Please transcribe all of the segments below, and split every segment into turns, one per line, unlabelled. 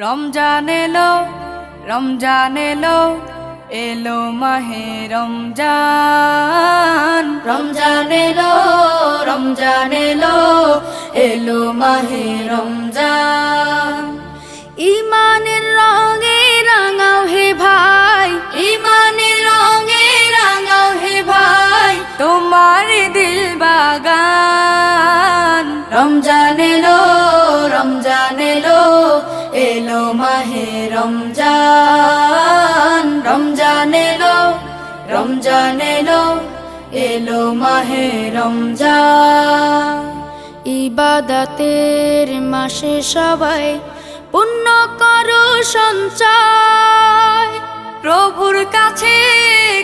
রমজান এলো, রমজান এলো, এলো মাহে রমজান। রমজান এলো, রমজান এলো, এলো মাহে রমজান। ইমানের রঙে রাঙাও হে ভাই, ইমানের রঙে রাঙাও হে ভাই, তোমার দিল বাগান। রমজান এলো, রমজান এলো, এলো মাহে রমজান। রমজান এলো, রমজান এলো, এলো মাহে রমজান। ইবাদতের মাসে সবাই পুণ্য করো সঞ্চয়, প্রভুর কাছে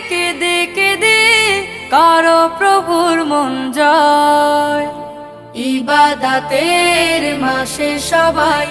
কেঁদে কেঁদে করো প্রভুর মন জয়। ইবাদতের মাসে সবাই